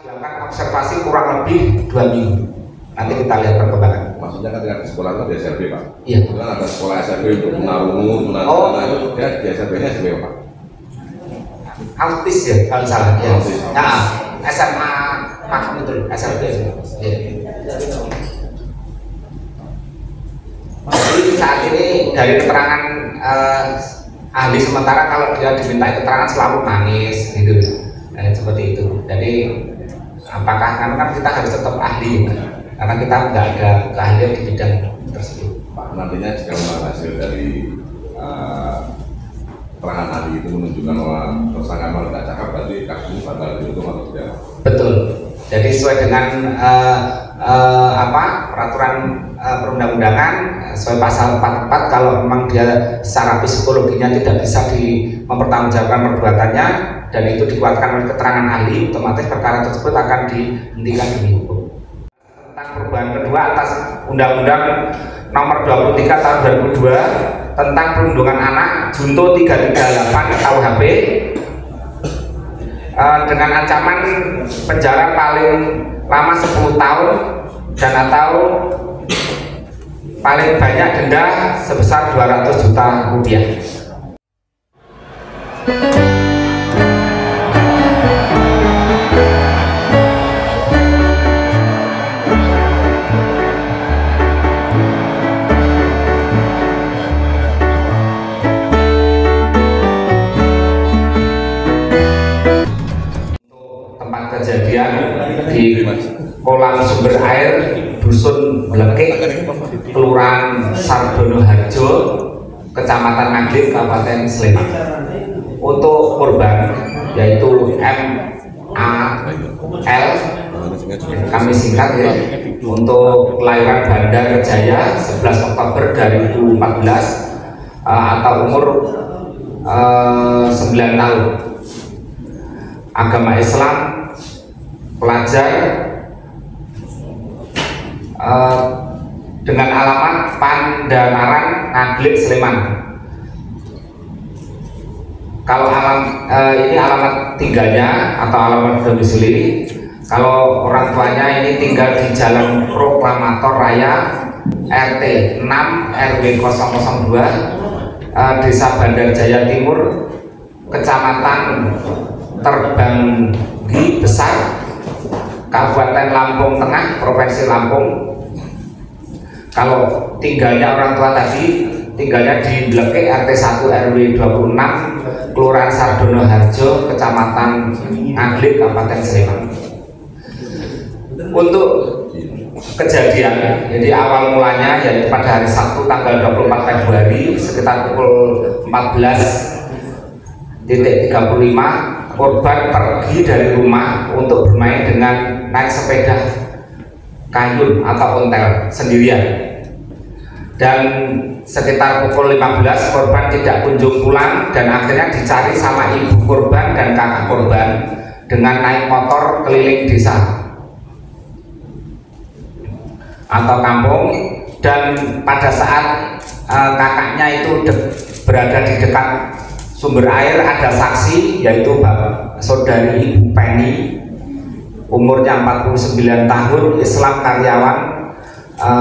Dilakukan observasi kurang lebih 2 minggu. Nanti kita lihat perkembangan. Maksudnya kan di sekolah itu di SRB, Pak? Iya. Itu kan ada sekolah SRB untuk tunarungu, itu dia di SRB-nya SRB, Pak? Autis ya, kalau salah. Ya. Autis. Nah, SMA Makam itu, SRB. Ya. Jadi saat ini dari keterangan ahli sementara kalau dia diminta keterangan selalu nangis gitu, seperti itu. Jadi apakah karena kan kita harus tetap ahli karena kita nggak ada keahlian di bidang tersebut. Pak, nantinya jika hasil dari keterangan ahli itu menunjukkan bahwa tersangka memang tidak cakap, berarti kasus ini bakal dihukum atau tidak? Betul. Jadi sesuai dengan peraturan perundang-undangan sesuai pasal 44, kalau memang dia secara psikologinya tidak bisa mempertanggungjawabkan perbuatannya dan itu dikuatkan oleh keterangan ahli, otomatis perkara tersebut akan dihentikan demi hukum. Tentang perubahan kedua atas Undang-Undang Nomor 23 Tahun 2002 tentang Perlindungan Anak Junto 338 KUHP dengan ancaman penjara paling lama 10 tahun dan atau paling banyak denda sebesar 200 juta rupiah. Tempat kejadian di kolam sumber air Dusun Blekik, Kelurahan Sardono Harjo, Kecamatan Naglin, Kabupaten Sleman. Untuk korban yaitu MAL, kami singkat ya, untuk kelahiran Bandar Jaya 11 Oktober 2014 atau umur 9 tahun. Agama Islam, pelajar, dengan alamat Pandanaran, Naglin, Sleman. Kalau ini alamat tinggalnya atau alamat domisili. Kalau orang tuanya ini tinggal di Jalan Proklamator Raya RT 6 RW 002 Desa Bandar Jaya Timur, Kecamatan Terbanggi Besar, Kabupaten Lampung Tengah, Provinsi Lampung. Kalau tinggalnya orang tua tadi tinggalnya di Blekik RT 1 RW 26 Kelurahan Sardono Harjo, Kecamatan Naglin, Kabupaten Sleman. Untuk kejadian, jadi awal mulanya yaitu pada hari Sabtu tanggal 24 Februari sekitar pukul 14.35 korban pergi dari rumah untuk bermain dengan naik sepeda kayu atau ontel sendirian, dan sekitar pukul 15 korban tidak kunjung pulang dan akhirnya dicari sama ibu korban dan kakak korban dengan naik motor keliling desa atau kampung. Dan pada saat kakaknya itu berada di dekat sumber air, ada saksi yaitu saudari Ibu Penny, umurnya 49 tahun, Islam, karyawan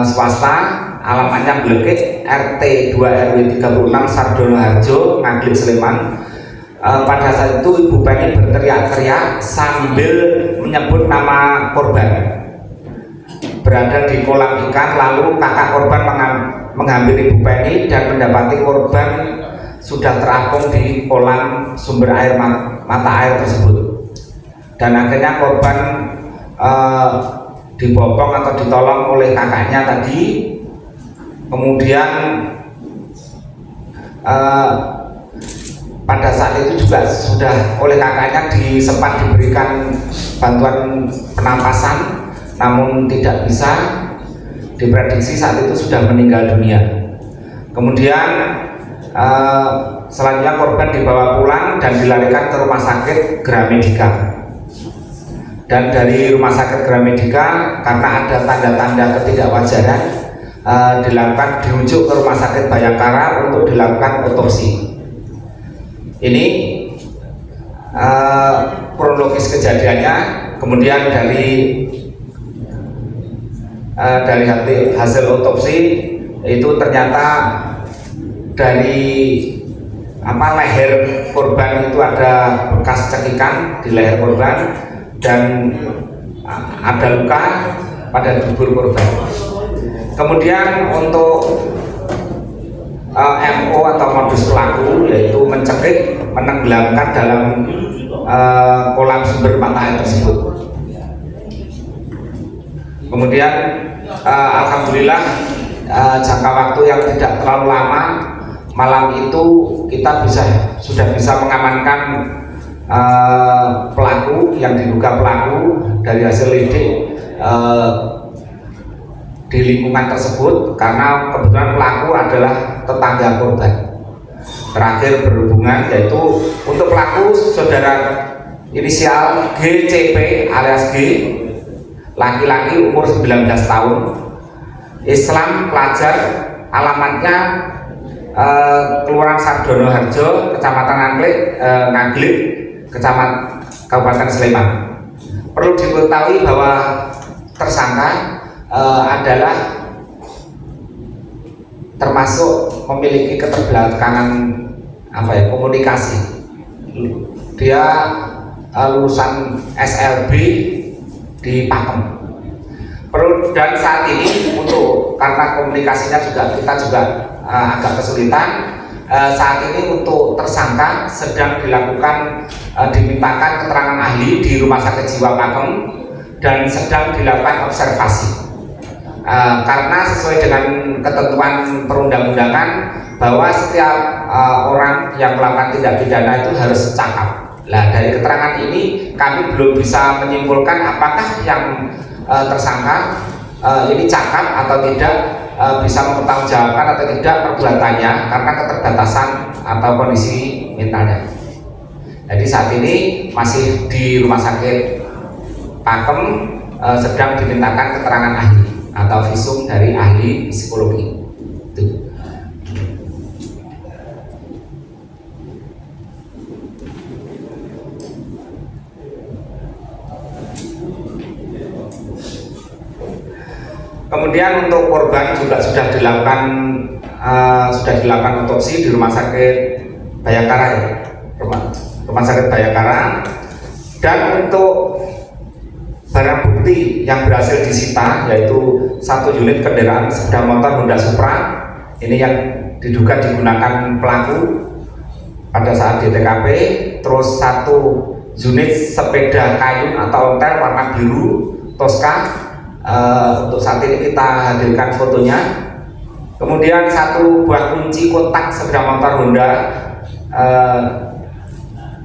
swasta, alamatnya Blekik RT 2 RW 36 Sardono Harjo, Naglin, Sleman. Pada saat itu Ibu Penny berteriak-teriak sambil menyebut nama korban. Berada di kolam ikan, lalu kakak korban menghampiri Ibu Penny dan mendapati korban sudah terapung di kolam sumber air mata air tersebut, dan akhirnya korban dibopong atau ditolong oleh kakaknya tadi. Kemudian pada saat itu juga sudah oleh kakaknya sempat diberikan bantuan penampasan, namun tidak bisa, diprediksi saat itu sudah meninggal dunia. Kemudian selanjutnya korban dibawa pulang dan dilarikan ke Rumah Sakit Gramedika. Dan dari Rumah Sakit Gramedika, karena ada tanda-tanda ketidakwajaran, dirujuk ke Rumah Sakit Bayangkara untuk dilakukan otopsi. Ini kronologis kejadiannya. kemudian dari hasil otopsi itu ternyata dari leher korban itu ada bekas cekikan di leher korban dan ada luka pada tubuh korban. Kemudian untuk MO atau modus pelaku yaitu mencekik, menenggelamkan dalam kolam sumber mata air tersebut. Kemudian alhamdulillah jangka waktu yang tidak terlalu lama, malam itu kita sudah bisa mengamankan pelaku yang diduga pelaku dari hasil lidik di lingkungan tersebut, karena kebetulan pelaku adalah tetangga korban. Terakhir berhubungan, yaitu untuk pelaku saudara inisial GCP alias G, laki-laki umur 19 tahun, Islam, pelajar, alamatnya Kelurahan Sardono Harjo, Kecamatan Ngaglik, Kabupaten Sleman. Perlu diketahui bahwa tersangka adalah termasuk memiliki keterbelakangan komunikasi. Dia lulusan SLB di Pakem. Dan saat ini karena komunikasinya kita juga agak kesulitan, saat ini untuk tersangka sedang dimintakan keterangan ahli di Rumah Sakit Jiwa Pakem dan sedang dilakukan observasi. Karena sesuai dengan ketentuan perundang-undangan bahwa setiap orang yang melakukan tindak pidana itu harus cakap. Nah, dari keterangan ini kami belum bisa menyimpulkan apakah yang tersangka ini cakap atau tidak, bisa mempertanggungjawabkan atau tidak perbuatannya karena keterbatasan atau kondisi mentalnya. Jadi saat ini masih di Rumah Sakit Pakem, sedang dimintakan keterangan ahli atau visum dari ahli psikologi. Kemudian untuk korban juga sudah dilakukan otopsi di Rumah Sakit Bayangkara, Rumah Sakit Bayangkara. Dan untuk barang bukti yang berhasil disita yaitu 1 unit kendaraan sepeda motor Honda Supra, ini yang diduga digunakan pelaku pada saat di TKP, terus 1 unit sepeda kayu atau ontel warna biru Tosca. Untuk saat ini kita hadirkan fotonya. Kemudian 1 buah kunci kotak sepeda motor Honda.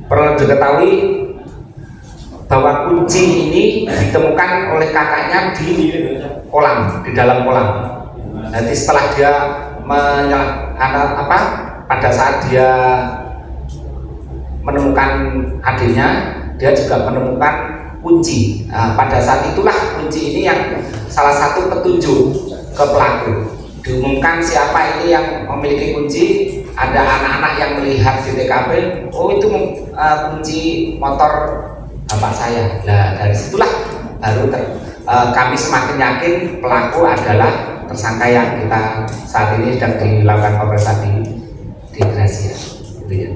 Perlu diketahui bahwa kunci ini ditemukan oleh kakaknya di dalam kolam. Jadi setelah dia pada saat dia menemukan adiknya, dia juga menemukan kunci. Pada saat itulah kunci ini yang salah satu petunjuk ke pelaku. Diumumkan siapa ini yang memiliki kunci. Ada anak-anak yang melihat di TKP, oh itu kunci motor bapak saya. Nah, dari situlah baru kami semakin yakin pelaku adalah tersangka yang kita saat ini sedang dilakukan pemeriksaan di Gracia. Gitu ya.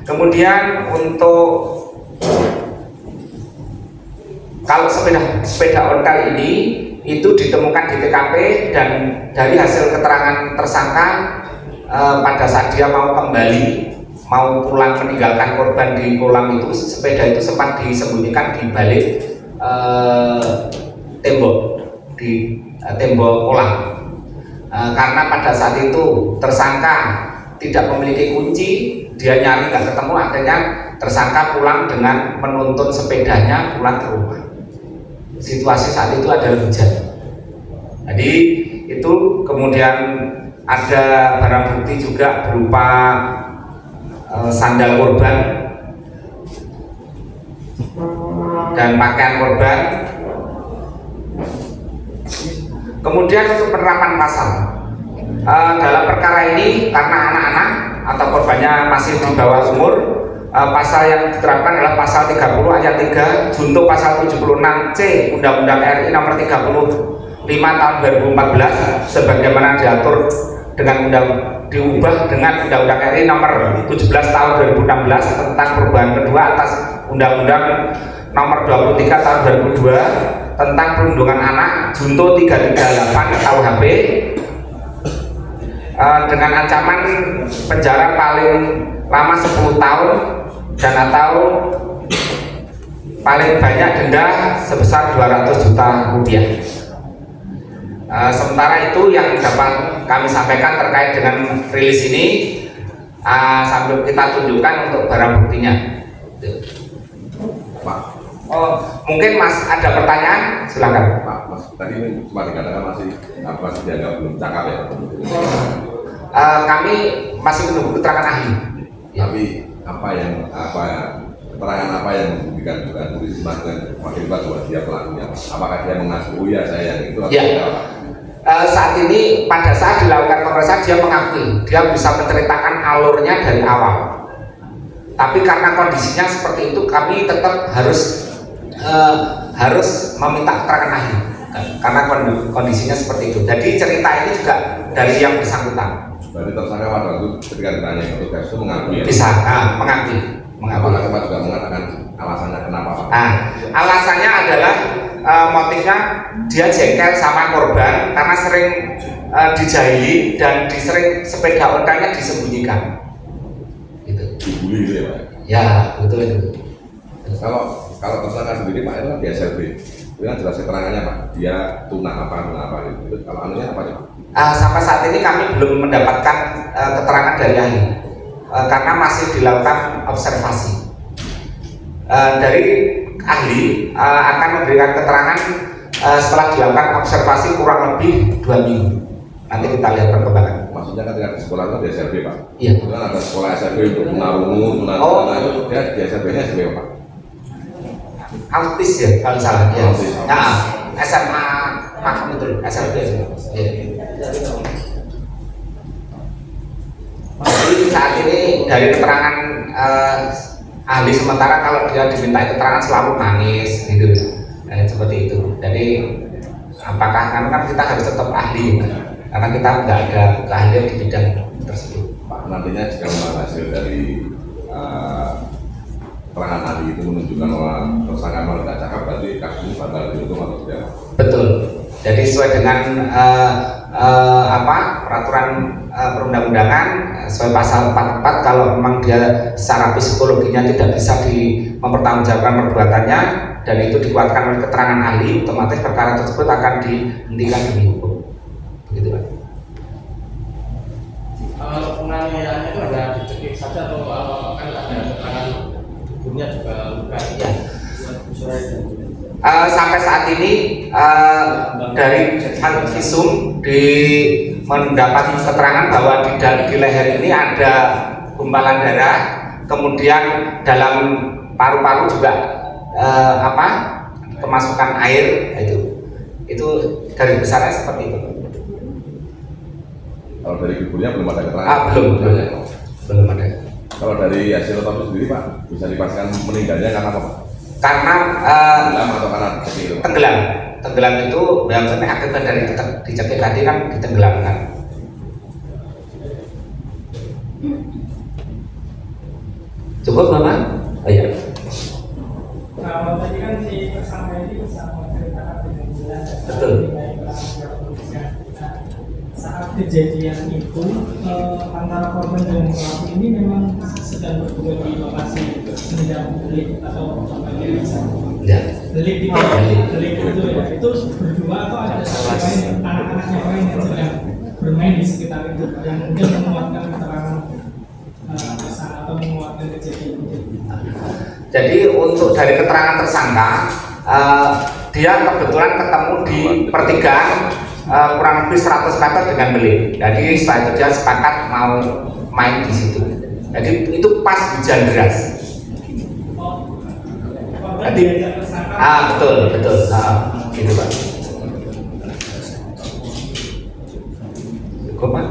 Kemudian untuk kalau sepeda ontel ini itu ditemukan di TKP, dan dari hasil keterangan tersangka pada saat dia mau pulang meninggalkan korban di kolam itu, sepeda itu sempat disembunyikan di balik tembok kolam. Karena pada saat itu tersangka tidak memiliki kunci, dia nyari nggak ketemu, akhirnya tersangka pulang dengan menuntun sepedanya pulang ke rumah. Situasi saat itu ada hujan. Jadi itu kemudian ada barang bukti juga berupa sandal korban dan pakaian korban. Kemudian untuk penerapan pasal dalam perkara ini, karena anak-anak atau korbannya masih di bawah umur, pasal yang diterapkan adalah pasal 30 ayat 3 junto pasal 76C Undang-Undang RI nomor 35 tahun 2014 sebagaimana diatur dengan diubah dengan Undang-Undang RI nomor 17 tahun 2016 tentang perubahan kedua atas Undang-Undang nomor 23 tahun 2002 tentang perlindungan anak junto 338 KUHP dengan ancaman penjara paling lama 10 tahun dan atau paling banyak denda sebesar 200 juta rupiah. Sementara itu yang dapat kami sampaikan terkait dengan rilis ini, sambil kita tunjukkan untuk barang buktinya. Pak, Mungkin Mas ada pertanyaan, silakan. Pak, Mas tadi cuma dikatakan masih dianggap belum cakap ya. Kami masih menunggu keterangan ahli. Tapi keterangan apa yang diberikan juga polisi Mas dan wakil bahwa dia pelakunya? Apakah dia mengaku ya saya yang itu atau tidak? Saat ini pada saat dilakukan pemeriksaan dia mengakui, dia bisa menceritakan alurnya dari awal. Tapi karena kondisinya seperti itu, kami tetap harus meminta keterangan ahli karena kondisinya seperti itu. Jadi cerita ini juga dari yang bersangkutan. Berarti tersangka pada waktu ketika ditanya petugas itu mengakui ya? Bisa, mengakui. Apakah Pak juga mengatakan alasannya kenapa Pak? Alasannya adalah motifnya dia jengkel sama korban karena sering dijahili dan sering sepeda ontranya disembunyikan. Gitu. Dibully gitu ya Pak? Ya, betul itu. Kalau tersangka sendiri Pak itu kan di SLB, itu kan jelas keterangannya Pak, dia tunang apa gitu. Kalau anunya apa Pak? Sampai saat ini kami belum mendapatkan keterangan dari ahli karena masih dilakukan observasi. Dari ahli akan memberikan keterangan setelah dilakukan observasi kurang lebih 2 minggu. Nanti kita lihat perkembangan. Maksudnya ketika di sekolah itu di SLB Pak? Iya. Itu kan ada sekolah SLB untuk tunarungu, itu dia di SLB-nya SLB Pak? Autis ya kalau salah ya. Autis. SMA Pak betul SLB. Ya. Jadi saat ini dari keterangan ahli sementara kalau dia diminta keterangan selalu nangis gitu, seperti itu. Jadi apakah kan kita harus tetap ahli karena kita nggak ada keahlian di bidang tersebut. Pak, nantinya jika memang hasil dari keterangan ahli itu menunjukkan bahwa tersangka tidak cakap, berarti kasus ini bakal dihukum atau tidak? Betul. Jadi sesuai dengan peraturan perundang-undangan sesuai pasal 44, kalau memang dia secara psikologinya tidak bisa mempertanggungjawabkan perbuatannya dan itu dikuatkan oleh keterangan ahli, otomatis perkara tersebut akan dihentikan demi hukum. Begitu Pak. Kalau penganiayaannya itu ada dicekik saja atau kan ada keterangan hukumnya juga luka ya? Sampai saat ini dari visum mendapat keterangan bahwa di leher ini ada gumpalan darah, kemudian dalam paru-paru juga kemasukan air, itu dari besarnya seperti itu. Kalau dari kuburnya belum ada keterangan? Belum ada. Kalau dari hasil otopsi sendiri Pak, bisa dipastikan meninggalnya karena apa Pak? Karena tenggelam atau karena tenggelam itu biasanya akibat dari dicekik tadi kan ditenggelamkan. Cukup Bapak? Oh iya. Kalau tadi kan si tersangka ini bisa menceritakan dengan jelas. Betul. Saat kejadian itu antara korban dan pelaku ini memang sedang berada di lokasi sedang delik atau Ya. delik itu ya, itu berdua atau ada anak-anaknya lain yang sedang bermain di sekitar itu yang mungkin menguatkan keterangan atau menguatkan kejadian itu. Jadi untuk dari keterangan tersangka, dia kebetulan ketemu di pertigaan kurang lebih 100 meter dengan belik. Jadi setelah itu dia sepakat mau main di situ. Jadi itu pas hujan deras. Jadi betul, gitu Pak. Cukup Pak.